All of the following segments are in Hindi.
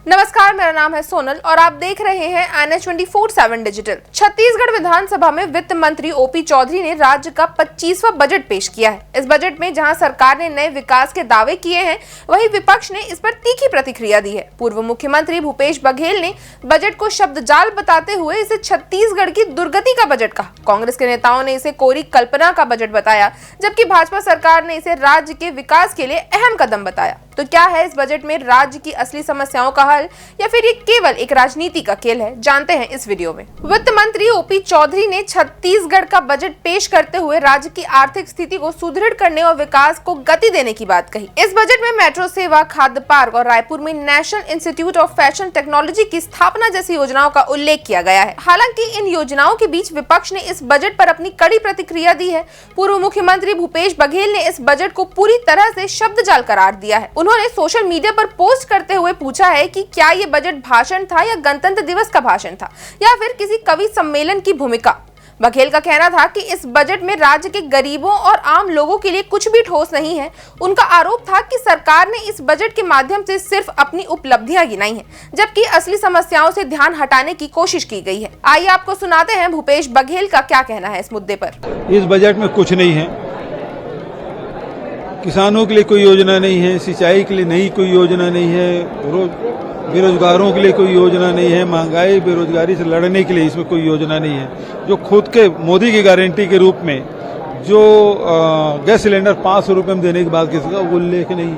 नमस्कार, मेरा नाम है सोनल और आप देख रहे हैं NH24/7 डिजिटल। छत्तीसगढ़ विधानसभा में वित्त मंत्री ओपी चौधरी ने राज्य का 25वां बजट पेश किया है। इस बजट में जहां सरकार ने नए विकास के दावे किए हैं, वहीं विपक्ष ने इस पर तीखी प्रतिक्रिया दी है। पूर्व मुख्यमंत्री भूपेश बघेल ने बजट को शब्दजाल बताते हुए इसे छत्तीसगढ़ की दुर्गति का बजट कहा। कांग्रेस के नेताओं ने इसे कोरी कल्पना का बजट बताया, जबकि भाजपा सरकार ने इसे राज्य के विकास के लिए अहम कदम बताया। तो क्या है इस बजट में राज्य की असली समस्याओं का हल, या फिर ये केवल एक राजनीति का खेल है? जानते हैं इस वीडियो में। वित्त मंत्री ओपी चौधरी ने छत्तीसगढ़ का बजट पेश करते हुए राज्य की आर्थिक स्थिति को सुदृढ़ करने और विकास को गति देने की बात कही। इस बजट में मेट्रो सेवा, खाद्य पार्क और रायपुर में national institute of fashion technology की स्थापना जैसी योजनाओं का उल्लेख किया गया है। हालांकि इन योजनाओं के बीच विपक्ष ने इस बजट पर अपनी कड़ी प्रतिक्रिया दी है। पूर्व मुख्यमंत्री भूपेश बघेल ने इस बजट को पूरी तरह से शब्दजाल करार दिया है। उन्होंने सोशल मीडिया पर पोस्ट करते हुए पूछा है कि क्या ये बजट भाषण था या गणतंत्र दिवस का भाषण था, या फिर किसी कवि सम्मेलन की भूमिका। बघेल का कहना था कि इस बजट में राज्य के गरीबों और आम लोगों के लिए कुछ भी ठोस नहीं है। उनका आरोप था कि सरकार ने इस बजट के माध्यम से सिर्फ अपनी उपलब्धियां गिनाई हैं, जबकि असली समस्याओं से ध्यान हटाने की कोशिश की गई है। आइए आपको सुनाते हैं भूपेश बघेल का क्या कहना है इस मुद्दे पर। इस बजट में कुछ नहीं है। किसानों के लिए कोई योजना नहीं है, सिंचाई के लिए नई कोई योजना नहीं है, बेरोजगारों के लिए कोई योजना नहीं है, महंगाई बेरोजगारी से लड़ने के लिए इसमें कोई योजना नहीं है। जो खुद के मोदी की गारंटी के रूप में जो गैस सिलेंडर 500 रुपये में देने की बात की वो उल्लेख नहीं,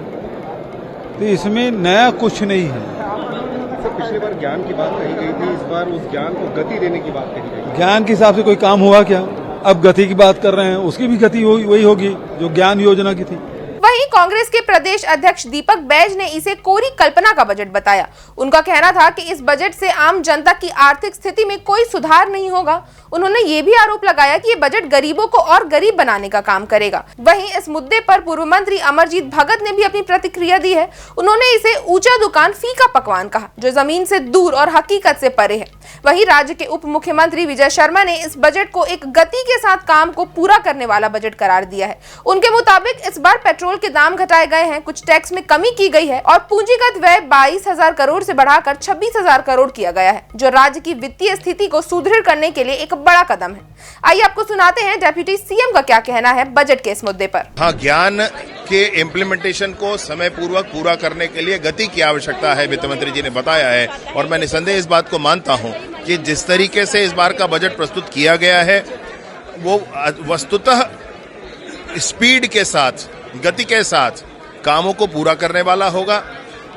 तो इसमें नया कुछ नहीं है। सर, पिछली बार ज्ञान की बात कही गई थी, इस बार उस ज्ञान को गति देने की बात कही गई। ज्ञान के हिसाब से कोई काम हुआ क्या? अब गति की बात कर रहे हैं, उसकी भी गति वही होगी जो ज्ञान योजना की थी। वहीं कांग्रेस के प्रदेश अध्यक्ष दीपक बैज ने इसे कोरी कल्पना का बजट बताया। उनका कहना था कि इस बजट से आम जनता की आर्थिक स्थिति में कोई सुधार नहीं होगा। उन्होंने ये भी आरोप लगाया कि ये बजट गरीबों को और गरीब बनाने का काम करेगा। वहीं इस मुद्दे पर पूर्व मंत्री अमरजीत भगत ने भी अपनी प्रतिक्रिया दी है। उन्होंने इसे ऊंचा दुकान फीका पकवान कहा, जो जमीन से दूर और हकीकत से परे है। वहीं राज्य के उप मुख्यमंत्री विजय शर्मा ने इस बजट को एक गति के साथ काम को पूरा करने वाला बजट करार दिया है। उनके मुताबिक इस बार पेट्रोल के दाम घटाए गए हैं, कुछ टैक्स में कमी की गई है और पूंजीगत व्यय 22,000 करोड़ से बढ़ाकर 26,000 करोड़ किया गया है, जो राज्य की वित्तीय स्थिति को सुदृढ़ करने के लिए एक बड़ा कदम है। आइए आपको सुनाते हैं डेप्यूटी सीएम का क्या कहना है बजट के इस मुद्दे पर। हाँ, ज्ञान के इम्प्लीमेंटेशन को समय पूर्वक पूरा करने के लिए गति की आवश्यकता है, वित्त मंत्री जी ने बताया है। और मैं निसंदेह इस बात को मानता हूँ कि जिस तरीके से इस बार का बजट प्रस्तुत किया गया है, वो वस्तुतः स्पीड के साथ, गति के साथ कामों को पूरा करने वाला होगा।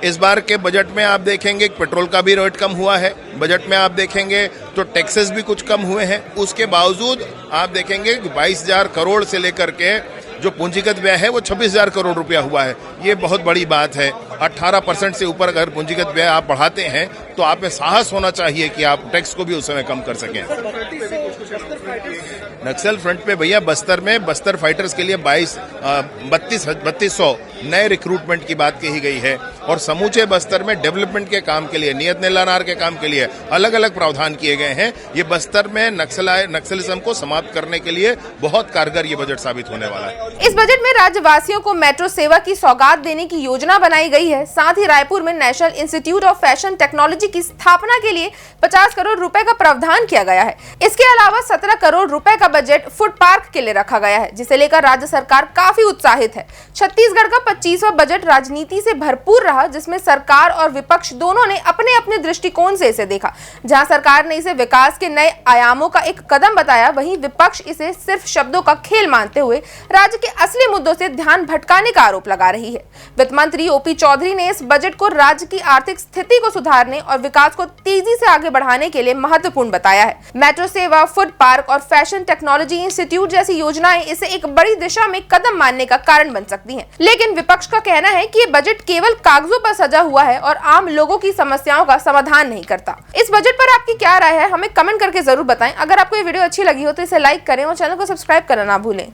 इस बार के बजट में आप देखेंगे पेट्रोल का भी रेट कम हुआ है। बजट में आप देखेंगे तो टैक्सेस भी कुछ कम हुए हैं। उसके बावजूद आप देखेंगे कि 22,000 करोड़ से लेकर के जो पूंजीगत व्यय है वो 26,000 करोड़ रुपया हुआ है। ये बहुत बड़ी बात है। 18% से ऊपर अगर पूंजीगत व्यय आप बढ़ाते हैं तो आप में साहस होना चाहिए कि आप टैक्स को भी उस समय कम कर सकें। नक्सल फ्रंट पे भैया बस्तर फाइटर्स के लिए 3200 नए रिक्रूटमेंट की बात कही गई है और समूचे बस्तर में डेवलपमेंट के काम के लिए, नियत निलानार के काम के लिए अलग अलग प्रावधान किए गए हैं। ये बस्तर में नक्सलिज्म को समाप्त करने के लिए बहुत कारगर ये बजट साबित होने वाला है। इस बजट में राज्यवासियों को मेट्रो सेवा की सौगात देने की योजना बनाई गई है। साथ ही रायपुर में national institute of fashion technology की स्थापना के लिए 50 करोड़ रुपए का प्रावधान किया गया है। इसके अलावा 17 करोड़ रुपए का बजट फूड पार्क के लिए रखा गया है, जिसे लेकर राज्य सरकार काफी उत्साहित है। छत्तीसगढ़ का 25वां बजट राजनीति से भरपूर रहा, जिसमें सरकार और विपक्ष दोनों ने अपने अपने दृष्टिकोण से इसे देखा। जहां सरकार ने इसे विकास के नए आयामों का एक कदम बताया, वहीं विपक्ष इसे सिर्फ शब्दों का खेल मानते हुए राज्य के असली मुद्दों से ध्यान भटकाने का आरोप लगा रही है। वित्त मंत्री ओपी चौधरी ने इस बजट को राज्य की आर्थिक स्थिति को सुधारने और विकास को तेजी से आगे बढ़ाने के लिए महत्वपूर्ण बताया है। मेट्रो सेवा, फूड पार्क और फैशन टेक्नोलॉजी इंस्टीट्यूट जैसी योजनाएं इसे एक बड़ी दिशा में कदम मानने का कारण बन सकती हैं। लेकिन विपक्ष का कहना है कि ये बजट केवल कागजों पर सजा हुआ है और आम लोगों की समस्याओं का समाधान नहीं करता। इस बजट पर आपकी क्या राय है, हमें कमेंट करके जरूर बताएं। अगर आपको ये वीडियो अच्छी लगी हो तो इसे लाइक करें और चैनल को सब्सक्राइब करना ना भूलें।